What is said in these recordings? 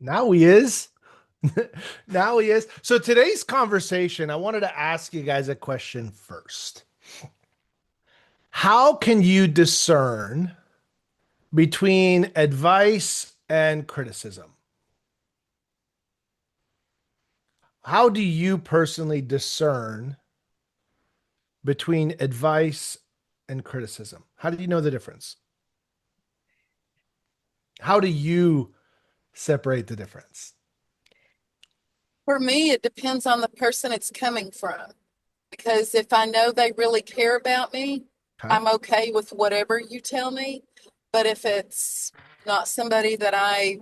Now he is. Now he is. So today's conversation, I wanted to ask you guys a question first. How can you discern between advice and criticism? How do you personally discern between advice and criticism? How do you know the difference? How do you separate the difference? For me, it depends on the person it's coming from. Because if I know they really care about me, Okay. I'm okay with whatever you tell me. But if it's not somebody that I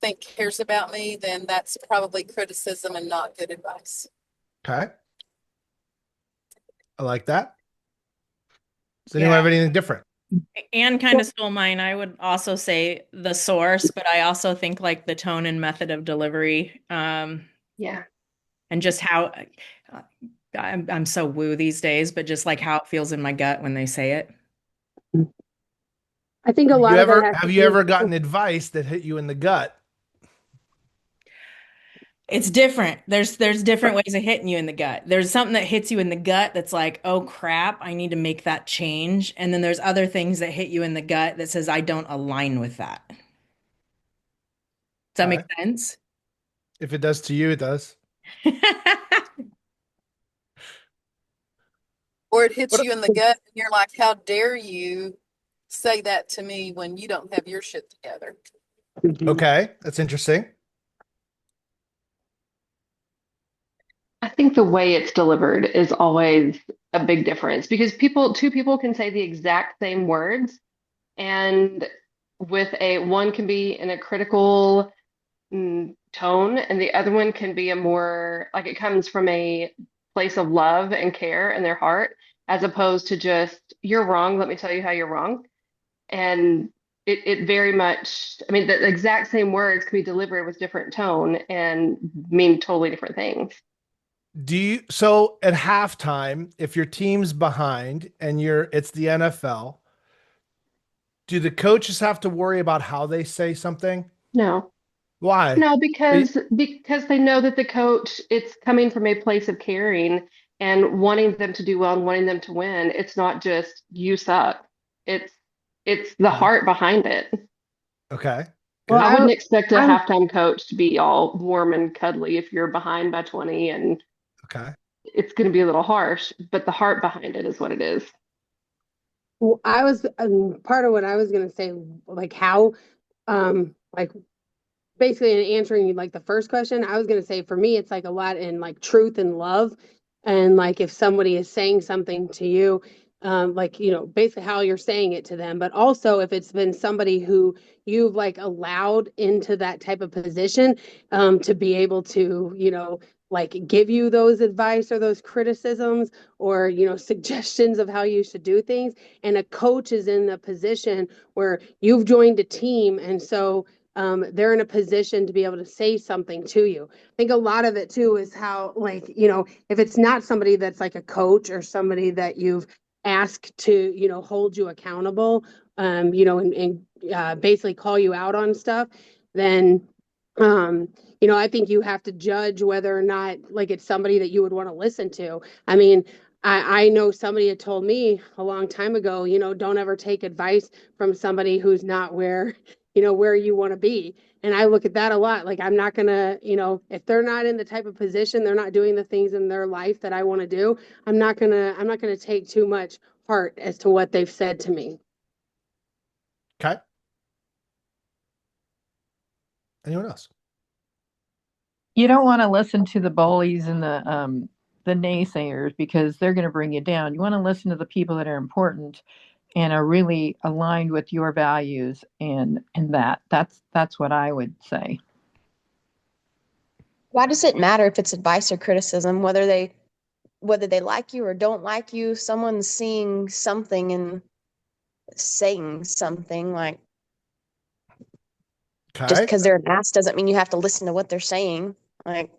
think cares about me, then that's probably criticism and not good advice. Okay. I like that. Does anyone Yeah. have anything different? Anne kind Well, of stole mine. I would also say the source, but I also think like the tone and method of delivery, yeah. and just how I'm so woo these days, but just like how it feels in my gut when they say it. I think a You lot of it ever has to have you do. ever gotten advice that hit you in the gut? It's different. There's different ways of hitting you in the gut. There's something that hits you in the gut that's like, oh crap, I need to make that change. And then there's other things that hit you in the gut that says I don't align with that. Does that make Okay. sense? If it does to you, it does. Or it hits What you in the gut and you're like, how dare you say that to me when you don't have your shit together? Mhm. okay, that's interesting. I think the way it's delivered is always a big difference because two people can say the exact same words, and with a one can be in a critical tone, and the other one can be a more like it comes from a place of love and care in their heart, as opposed to just, you're wrong, let me tell you how you're wrong. And it very much, I mean, the exact same words can be delivered with different tone and mean totally different things. Do you so at halftime, if your team's behind and it's the NFL, do the coaches have to worry about how they say something? No. Why? No, They- because they know that the coach, it's coming from a place of caring and wanting them to do well and wanting them to win. It's not just you suck. It's it's the heart behind it. Okay. I Good. wouldn't expect a I'm halftime coach to be all warm and cuddly if you're behind by 20, and Okay. it's going to be a little harsh, but the heart behind it is what it is. well, I was part of what I was gonna say, like how, like basically in answering like the first question, I was gonna say for me it's like a lot in like truth and love, and like if somebody is saying something to you, like basically how you're saying it to them, but also if it's been somebody who you've like allowed into that type of position, to be able to like give you those advice or those criticisms or suggestions of how you should do things, and a coach is in the position where you've joined a team, and so they're in a position to be able to say something to you. I think a lot of it too is how, like, if it's not somebody that's like a coach or somebody that you've asked to, hold you accountable, and basically call you out on stuff, then, I think you have to judge whether or not like it's somebody that you would want to listen to. I mean, I know somebody had told me a long time ago, don't ever take advice from somebody who's not where you want to be. And I look at that a lot. Like, I'm not gonna, if they're not in the type of position, they're not doing the things in their life that I want to do, I'm not gonna take too much heart as to what they've said to me. Okay. Anyone else? You don't want to listen to the bullies and the naysayers because they're going to bring you down. You want to listen to the people that are important and are really aligned with your values, and that's what I would say. Why does it matter if it's advice or criticism, whether they like you or don't like you? Someone's seeing something and saying something. Like, just Okay. because they're an ass doesn't mean you have to listen to what they're saying. Like,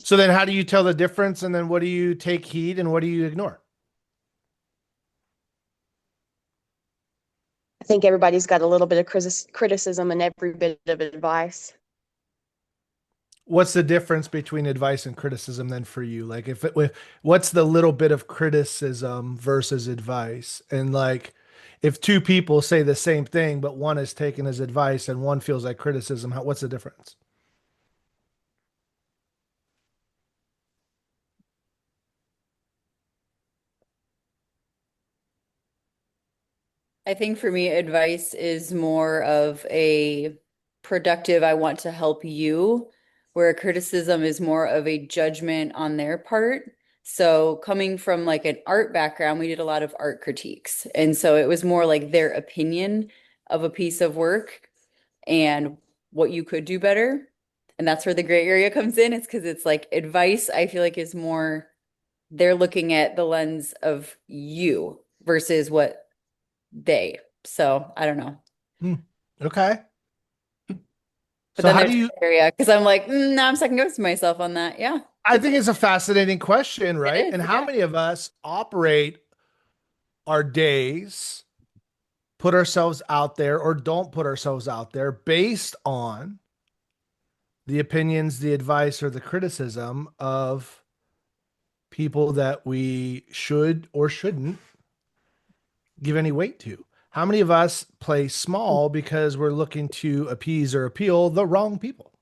So then how do you tell the difference? And then what do you take heed and what do you ignore? I think everybody's got a little bit of criticism and every bit of advice. What's the difference between advice and criticism then for you? Like what's the little bit of criticism versus advice? And like if two people say the same thing, but one is taken as advice and one feels like criticism, what's the difference? I think for me, advice is more of a productive, I want to help you, where criticism is more of a judgment on their part. So, coming from like an art background, we did a lot of art critiques. And so it was more like their opinion of a piece of work and what you could do better. And that's where the gray area comes in. It's because it's like advice, I feel like is more they're looking at the lens of you versus what they. So I don't know. Hmm. Okay. But So then how there's do you, the area because I'm like, now I'm second guessing myself on that. Yeah, I think it's a fascinating question, right? it And is. how Yeah. many of us operate our days, put ourselves out there or don't put ourselves out there based on the opinions, the advice, or the criticism of people that we should or shouldn't give any weight to? How many of us play small because we're looking to appease or appeal the wrong people?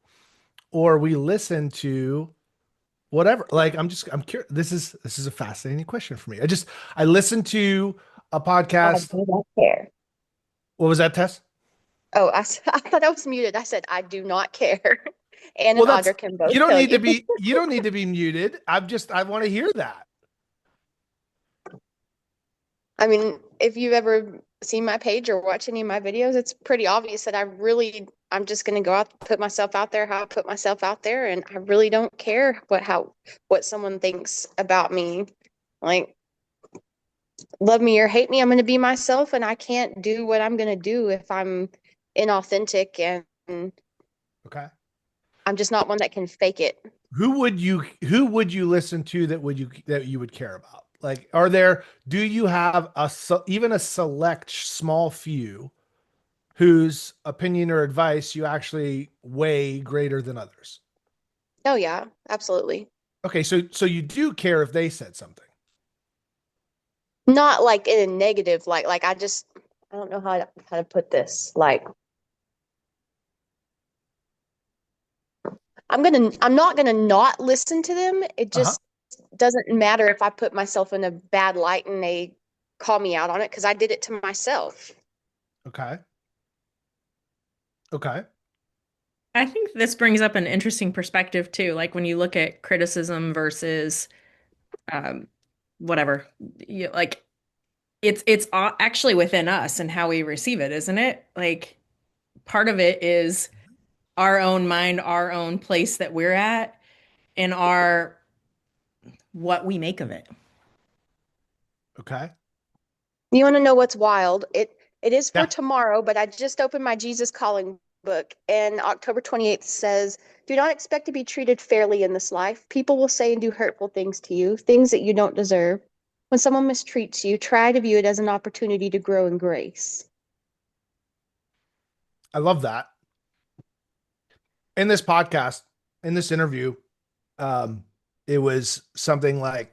Or we listen to whatever. Like I'm curious. This is a fascinating question for me. I listened to a I podcast. do not care. What was that, Tess? Oh, I thought I was muted. I said I do not care. Ann Well, and that's Audra can both tell you. you don't need to be muted. I want to hear that. I mean, if you've ever seen my page or watch any of my videos, it's pretty obvious that I'm just going to go out, put myself out there how I put myself out there, and I really don't care what someone thinks about me. Like, love me or hate me, I'm going to be myself, and I can't do what I'm going to do if I'm inauthentic, and Okay. I'm just not one that can fake it. Who would you listen to that you would care about? Like, do you have even a select small few whose opinion or advice you actually weigh greater than others? Oh yeah, absolutely. Okay, so you do care if they said something. Not like in a negative, like I don't know how to put this. Like I'm not gonna not listen to them. It Uh-huh. just doesn't matter if I put myself in a bad light and they call me out on it because I did it to myself. Okay. Okay. I think this brings up an interesting perspective too. Like when you look at criticism versus um, whatever, like actually within us and how we receive it, isn't it? Like part of it is our own mind, our own place that we're at, and our what we make of it. Okay. You want to know what's wild? It is for Yeah. tomorrow, but I just opened my Jesus Calling book, and October 28th says, "Do not expect to be treated fairly in this life. People will say and do hurtful things to you, things that you don't deserve. When someone mistreats you, try to view it as an opportunity to grow in grace." I love that. In this podcast, in this interview, um, it was something like,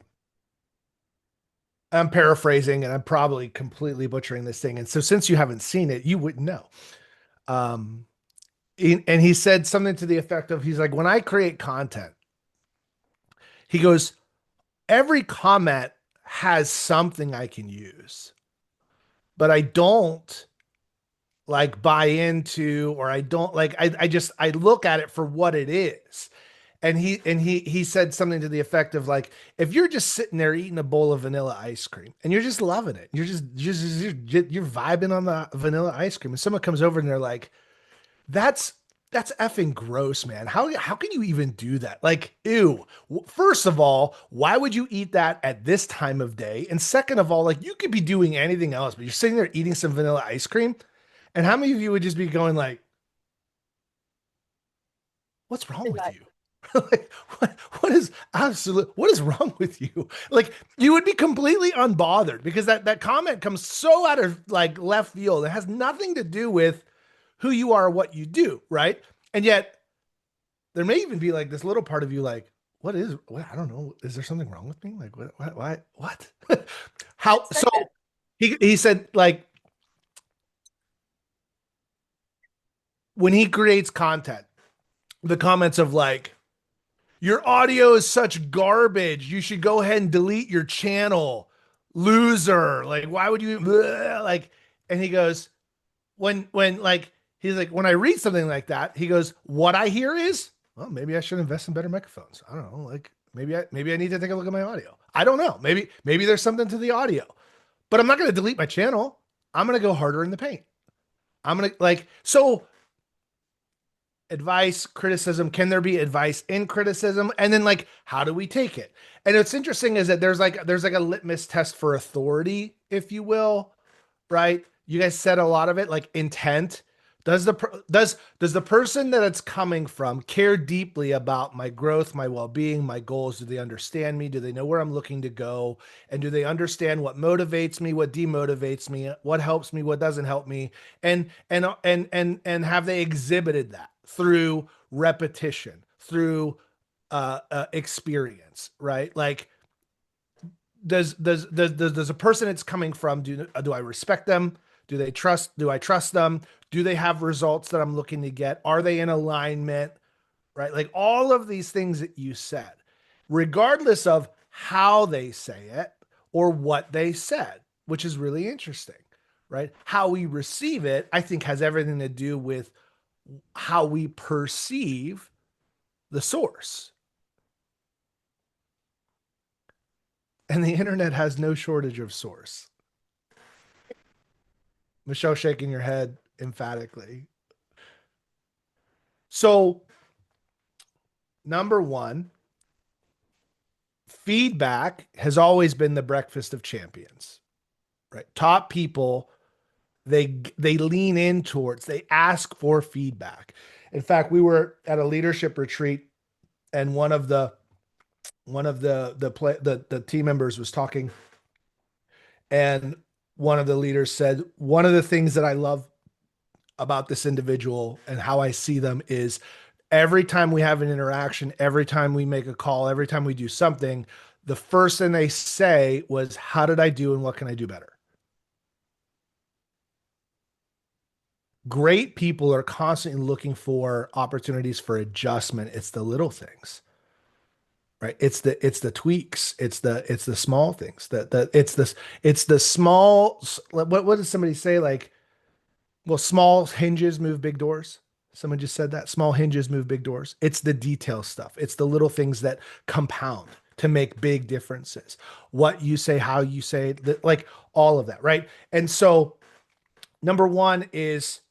I'm paraphrasing and I'm probably completely butchering this thing. And so since you haven't seen it, you wouldn't know. Um, and he said something to the effect of, he's like, when I create content, he goes, every comment has something I can use, but I don't like buy into, or I don't like, I look at it for what it is. And he said something to the effect of like, if you're just sitting there eating a bowl of vanilla ice cream and you're just loving it, you're vibing on the vanilla ice cream, and someone comes over and they're like, that's that's effing gross, man. How can you even do that? Like, ew. First of all, why would you eat that at this time of day? And second of all, like you could be doing anything else, but you're sitting there eating some vanilla ice cream. And how many of you would just be going like, what's wrong with you? Like, what is wrong with you? Like, you would be completely unbothered because that comment comes so out of like left field. It has nothing to do with who you are, or what you do, right? And yet there may even be like this little part of you like, what, I don't know, is there something wrong with me? Like, what? How, Said so that. he said, like, when he creates content, the comments of like, your audio is such garbage. You should go ahead and delete your channel. Loser. Like, why would you like, and he goes, when like he's like, when I read something like that, he goes, what I hear is, well, maybe I should invest in better microphones. I don't know. Like, maybe I need to take a look at my audio. I don't know. Maybe there's something to the audio. But I'm not going to delete my channel. I'm going to go harder in the paint. I'm going to like, so advice, criticism, can there be advice in criticism? And then like, how do we take it? And what's interesting is that there's like a litmus test for authority, if you will, right? You guys said a lot of it, like intent. Does the person that it's coming from care deeply about my growth, my well-being, my goals? Do they understand me? Do they know where I'm looking to go? And do they understand what motivates me, what demotivates me, what helps me, what doesn't help me? And have they exhibited that through repetition, through experience, right? Like, does a person it's coming from, do I respect them? Do I trust them? Do they have results that I'm looking to get? Are they in alignment? Right? Like all of these things that you said, regardless of how they say it or what they said, which is really interesting, right? How we receive it, I think, has everything to do with how we perceive the source. And the internet has no shortage of source. Michelle shaking your head emphatically. So, number one, feedback has always been the breakfast of champions, right? Top people, they lean in towards, they ask for feedback. In fact, we were at a leadership retreat, and one of the team members was talking, and one of the leaders said, one of the things that I love about this individual and how I see them is every time we have an interaction, every time we make a call, every time we do something, the first thing they say was, how did I do and what can I do better? Great people are constantly looking for opportunities for adjustment. It's the little things, right? It's the tweaks. It's the small things that it's the small, what did somebody say? Like, well, small hinges move big doors. Someone just said that. Small hinges move big doors. It's the detail stuff. It's the little things that compound to make big differences. What you say, how you say it, like all of that, right? And so, number one is,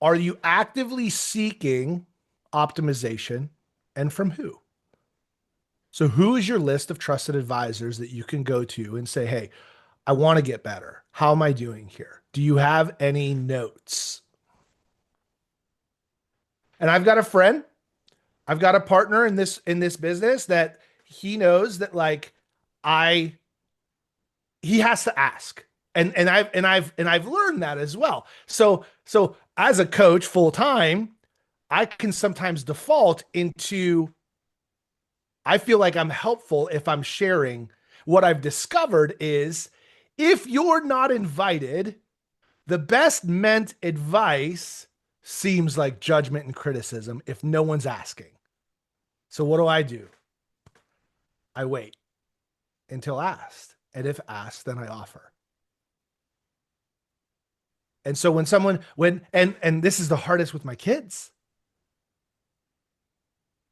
are you actively seeking optimization, and from who? So, who is your list of trusted advisors that you can go to and say, hey, I want to get better. How am I doing here? Do you have any notes? And I've got a friend, I've got a partner in this business that he knows that like I he has to ask. And I've learned that as well. So as a coach full time, I can sometimes default into, I feel like I'm helpful if I'm sharing. What I've discovered is, if you're not invited, the best meant advice seems like judgment and criticism if no one's asking. So what do? I wait until asked. And if asked, then I offer. And so when someone, and this is the hardest with my kids.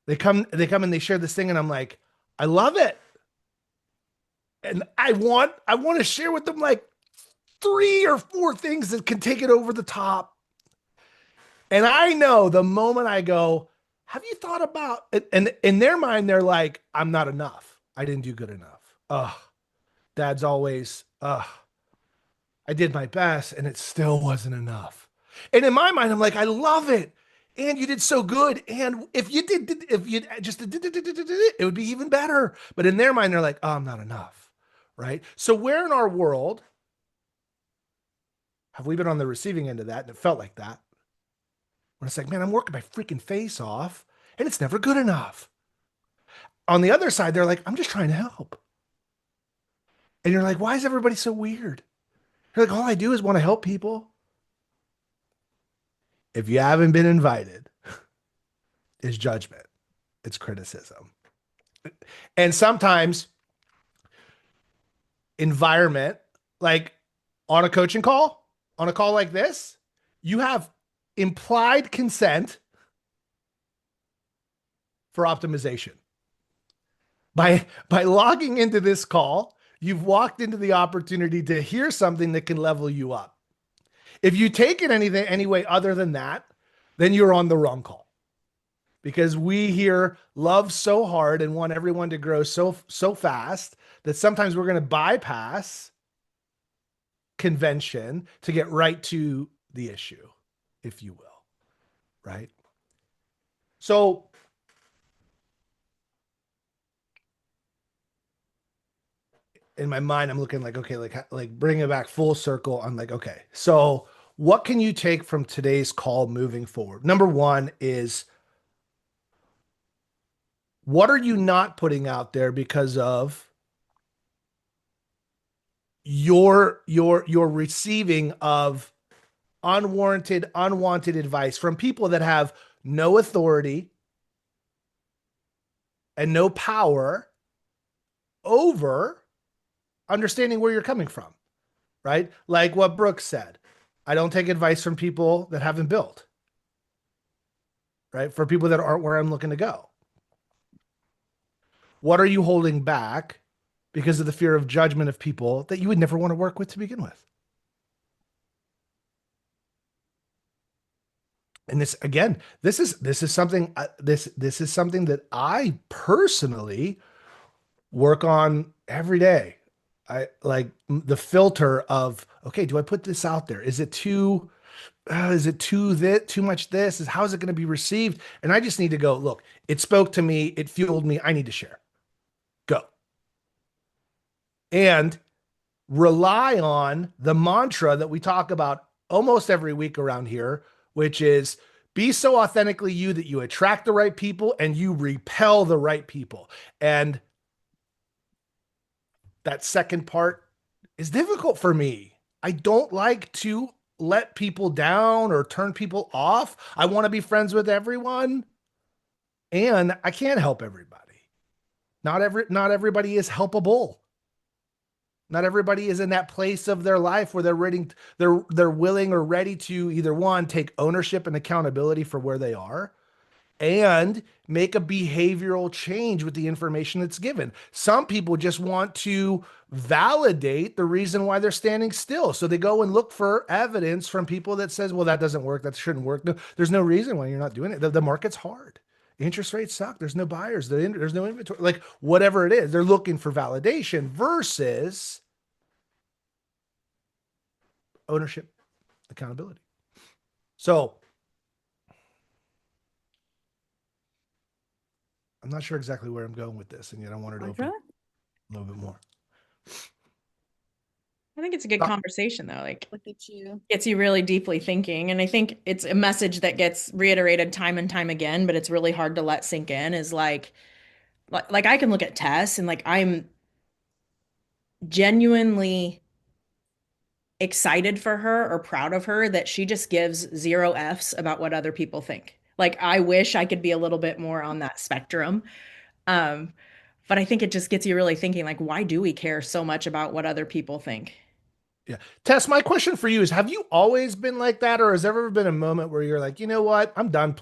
They come and they share this thing, and I'm like, I love it. And I want to share with them like 3 or 4 things that can take it over the top. And I know the moment I go, have you thought about it? And in their mind, they're like, I'm not enough. I didn't do good enough. Dad's always, I did my best and it still wasn't enough. And in my mind, I'm like, I love it. And you did so good. And if you just did it, it would be even better. But in their mind, they're like, oh, I'm not enough. Right. So where in our world have we been on the receiving end of that? And it felt like that. When it's like, man, I'm working my freaking face off and it's never good enough. On the other side, they're like, I'm just trying to help. And you're like, why is everybody so weird? You're like, all I do is want to help people. If you haven't been invited, it's judgment, it's criticism. And sometimes environment, like on a coaching call, on a call like this, you have implied consent for optimization. By logging into this call, you've walked into the opportunity to hear something that can level you up. If you take it anything any way other than that, then you're on the wrong call. Because we here love so hard and want everyone to grow so fast that sometimes we're going to bypass convention to get right to the issue, if you will, right? So in my mind, I'm looking like, okay, like bring it back full circle. I'm like, okay, so what can you take from today's call moving forward? Number one is, what are you not putting out there because of your receiving of unwanted advice from people that have no authority and no power over understanding where you're coming from, right? Like what Brooks said, I don't take advice from people that haven't built, right? For people that aren't where I'm looking to go. What are you holding back because of the fear of judgment of people that you would never want to work with to begin with? And this again, this is something this is something that I personally work on every day. I like the filter of, okay, do I put this out there? Is it too much this? How is it going to be received? And I just need to go, look, it spoke to me, it fueled me, I need to share. Go. And rely on the mantra that we talk about almost every week around here, which is be so authentically you that you attract the right people and you repel the right people. And that second part is difficult for me. I don't like to let people down or turn people off. I want to be friends with everyone, and I can't help everybody. Not everybody is helpable. Not everybody is in that place of their life where they're willing or ready to either one, take ownership and accountability for where they are, and make a behavioral change with the information that's given. Some people just want to validate the reason why they're standing still. So they go and look for evidence from people that says, well, that doesn't work. That shouldn't work. No, there's no reason why you're not doing it. The market's hard. Interest rates suck. There's no buyers. There's no inventory. Like whatever it is, they're looking for validation versus ownership, accountability. So I'm not sure exactly where I'm going with this, and yet I wanted to open a little bit more. I think it's a good conversation though. Like Look at you. gets you really deeply thinking. And I think it's a message that gets reiterated time and time again, but it's really hard to let sink in is like I can look at Tess and like I'm genuinely excited for her or proud of her that she just gives zero Fs about what other people think. Like I wish I could be a little bit more on that spectrum. Um, but I think it just gets you really thinking like, why do we care so much about what other people think? Yeah. Tess, my question for you is, have you always been like that, or has there ever been a moment where you're like, you know what? I'm done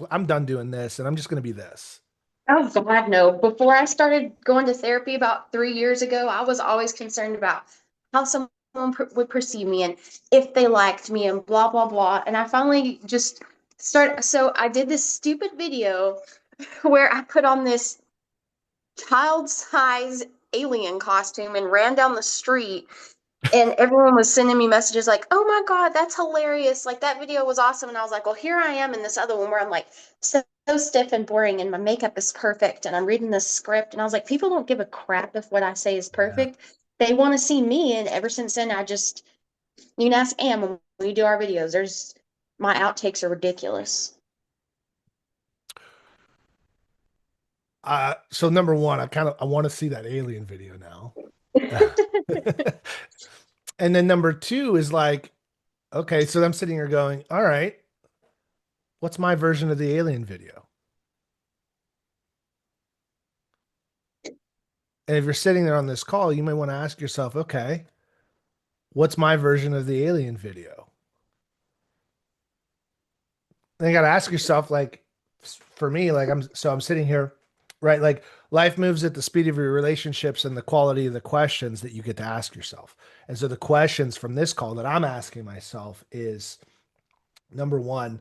doing this and I'm just going to be this. Oh God, no. Before I started going to therapy about 3 years ago, I was always concerned about how someone would perceive me and if they liked me and blah, blah, blah. And I finally just started. So I did this stupid video where I put on this child size alien costume and ran down the street And everyone was sending me messages like, "Oh my God, that's hilarious. Like that video was awesome." And I was like, "Well, here I am in this other one where I'm like so stiff and boring and my makeup is perfect and I'm reading this script." And I was like, "People don't give a crap if what I say is Yeah. perfect. They want to see me." And ever since then, you can ask Am when we do our videos. My outtakes are ridiculous. So number one, I want to see that alien video now. And then number two is like, okay, so I'm sitting here going, all right, what's my version of the alien video? And if you're sitting there on this call, you may want to ask yourself, okay, what's my version of the alien video? And you got to ask yourself, like, for me, like, I'm sitting here, right? Like, life moves at the speed of your relationships and the quality of the questions that you get to ask yourself. And so the questions from this call that I'm asking myself is number one,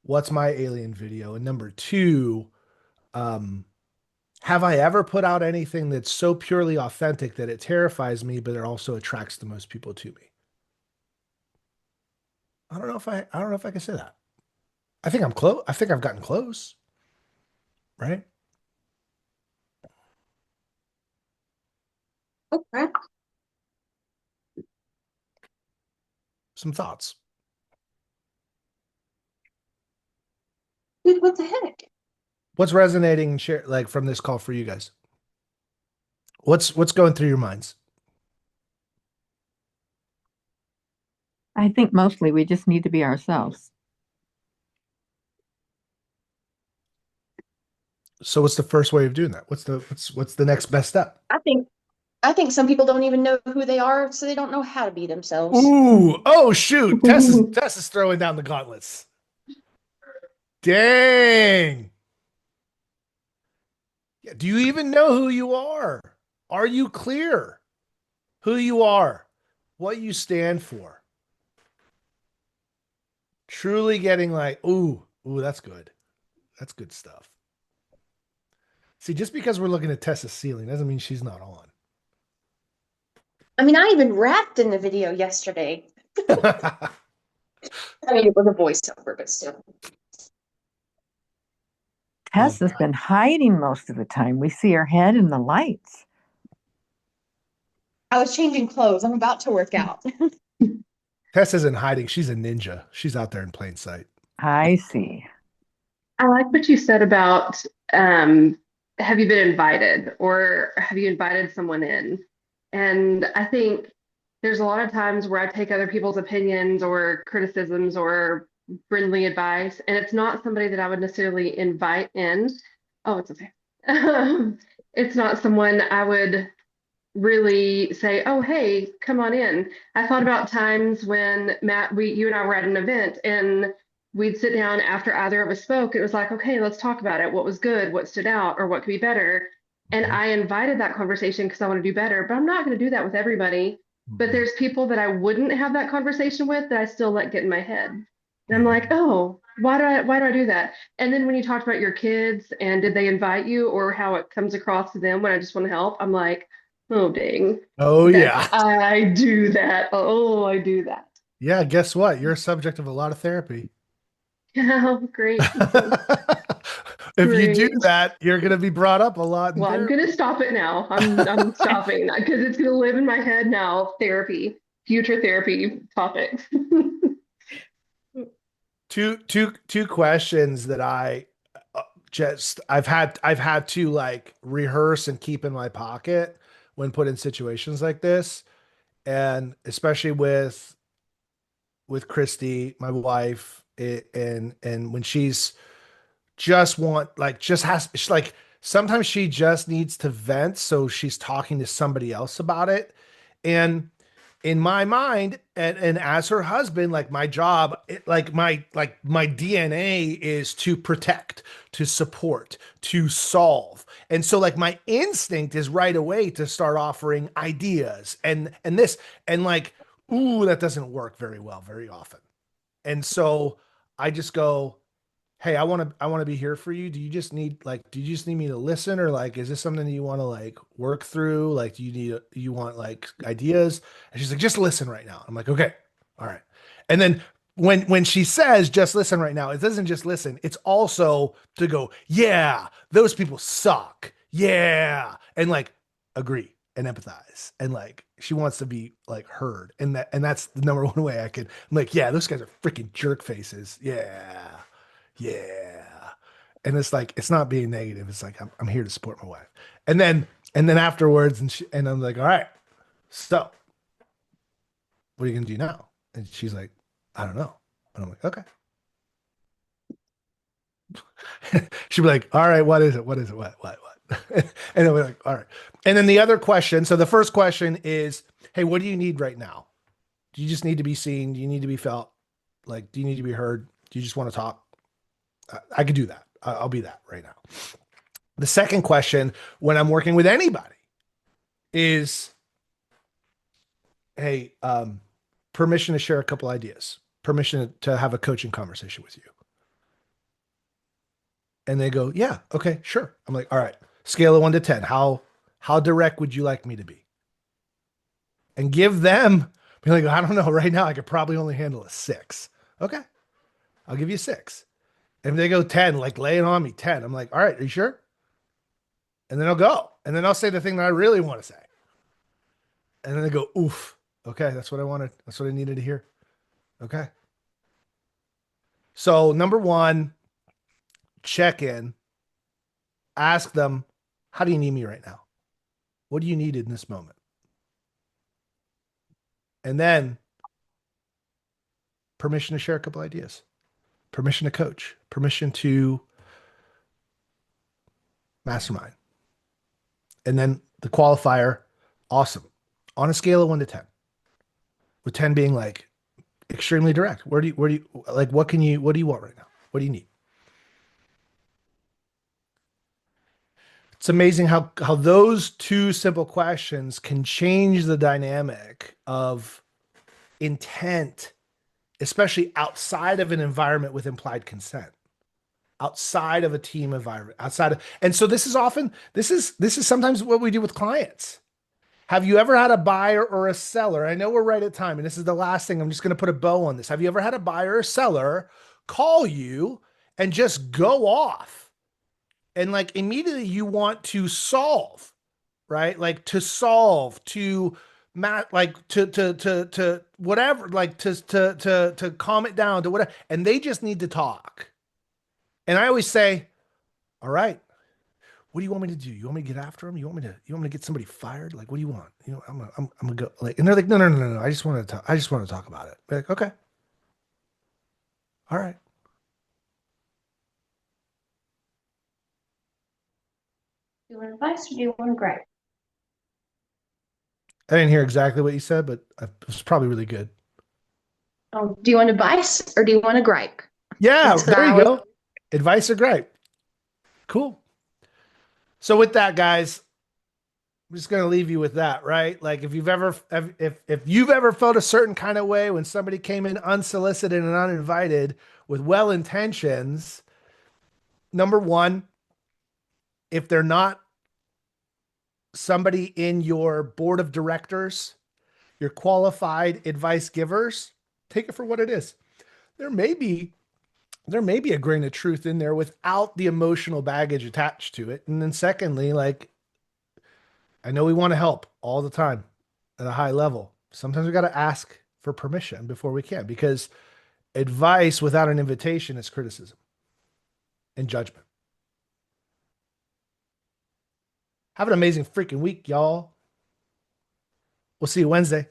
what's my alien video? And number two, um, have I ever put out anything that's so purely authentic that it terrifies me, but it also attracts the most people to me? I don't know if I can say that. I think I'm close. I think I've gotten close, right? Okay. Some thoughts. Dude, what the heck? What's resonating and share like from this call for you guys? What's going through your minds? I think mostly we just need to be ourselves. So what's the first way of doing that? What's the next best step? I think some people don't even know who they are, so they don't know how to be themselves. Ooh, oh shoot. Tess is throwing down the gauntlets. Dang. Yeah, do you even know who you are? Are you clear who you are? What you stand for? Truly getting like, ooh, that's good. That's good stuff. See, just because we're looking at Tessa's ceiling doesn't mean she's not on. I mean, I even rapped in the video yesterday. I mean, it was a voiceover, but still. Tess has been hiding most of the time. We see her head in the lights. I was changing clothes. I'm about to work out. Tess isn't hiding. She's a ninja. She's out there in plain sight. I see. I like what you said about um, have you been invited or have you invited someone in? And I think there's a lot of times where I take other people's opinions or criticisms or friendly advice, and it's not somebody that I would necessarily invite in. Oh, it's okay. It's not someone I would really say, "Oh, hey, come on in." I thought about times when Matt, you and I were at an event, and we'd sit down after either of us spoke. It was like, "Okay, let's talk about it. What was good? What stood out? Or what could be better?" And I invited that conversation because I want to do better, but I'm not going to do that with everybody. But there's people that I wouldn't have that conversation with that I still let get in my head. And I'm like, "Oh, why do I do that?" And then when you talked about your kids and did they invite you or how it comes across to them when I just want to help, I'm like, oh, dang. Oh That yeah. I do that. Oh, I do that. Yeah, guess what? You're a subject of a lot of therapy. Oh, great. If you do Great. that, you're going to be brought up a lot in Well, I'm therapy. gonna stop it now. I'm stopping that because it's gonna live in my head now. Therapy, future therapy topics. Two questions that I've had to like rehearse and keep in my pocket when put in situations like this, and especially with Christy, my wife, and when she's just want like just has she's like sometimes she just needs to vent, so she's talking to somebody else about it. And in my mind, and as her husband, like my job, like my DNA is to protect, to support, to solve. And so like my instinct is right away to start offering ideas and this and like, ooh, that doesn't work very well very often. And so I just go, hey, I want to be here for you. Do you just need me to listen, or like, is this something that you want to like work through? Like, you want like ideas? And she's like, just listen right now. I'm like, okay, all right. And then when she says just listen right now, it doesn't just listen. It's also to go, yeah, those people suck. Yeah. And like agree and empathize. And like she wants to be like heard. And that's the number one way I can. I'm like, yeah, those guys are freaking jerk faces. Yeah. Yeah. And it's like, it's not being negative. It's like, I'm here to support my wife. And then afterwards, and I'm like, all right, so what are you going to do now? And she's like, I don't know. And I'm like, okay. She'd be like, all right, what is it? What is it? What? And then we're like, all right. And then the other question. So the first question is, hey, what do you need right now? Do you just need to be seen? Do you need to be felt? Like, do you need to be heard? Do you just want to talk? I could do that. I'll be that right now. The second question, when I'm working with anybody, is, hey, permission to share a couple ideas, permission to have a coaching conversation with you. And they go, yeah, okay, sure. I'm like, all right, scale of 1 to 10. How direct would you like me to be? And give them, be like, I don't know, right now I could probably only handle a 6. Okay, I'll give you 6. And if they go 10, like lay it on me, 10. I'm like, all right, are you sure? And then I'll go. And then I'll say the thing that I really want to say. And then they go, oof. Okay, that's what I wanted. That's what I needed to hear. Okay. So number one, check in. Ask them, how do you need me right now? What do you need in this moment? And then permission to share a couple ideas, permission to coach, permission to mastermind. And then the qualifier, awesome. On a scale of 1 to 10, with 10 being like extremely direct. Where do you, like, what do you want right now? What do you need? It's amazing how those two simple questions can change the dynamic of intent, especially outside of an environment with implied consent, outside of a team environment, and so this is sometimes what we do with clients. Have you ever had a buyer or a seller? I know we're right at time, and this is the last thing. I'm just going to put a bow on this. Have you ever had a buyer or seller call you and just go off? And like immediately you want to solve, right? Like to solve, to like to whatever, like to calm it down to whatever. And they just need to talk. And I always say, all right, what do you want me to do? You want me to get after him? You want me to get somebody fired? Like, what do you want? You know, I'm gonna go like, and they're like, no. I just want to talk. I just want to talk about it. Be like, okay, all right. Do you want advice or do you want a gripe? I didn't hear exactly what you said, but it was probably really good. Oh, do you want advice or do you want a gripe? Yeah, That's what there I you always. go. Advice or gripe. Cool. So with that, guys, I'm just gonna leave you with that, right? Like if you've ever felt a certain kind of way when somebody came in unsolicited and uninvited with well intentions, number one, if they're not somebody in your board of directors, your qualified advice givers, take it for what it is. There may be a grain of truth in there without the emotional baggage attached to it. And then secondly, like I know we want to help all the time at a high level. Sometimes we got to ask for permission before we can, because advice without an invitation is criticism and judgment. Have an amazing freaking week, y'all. We'll see you Wednesday.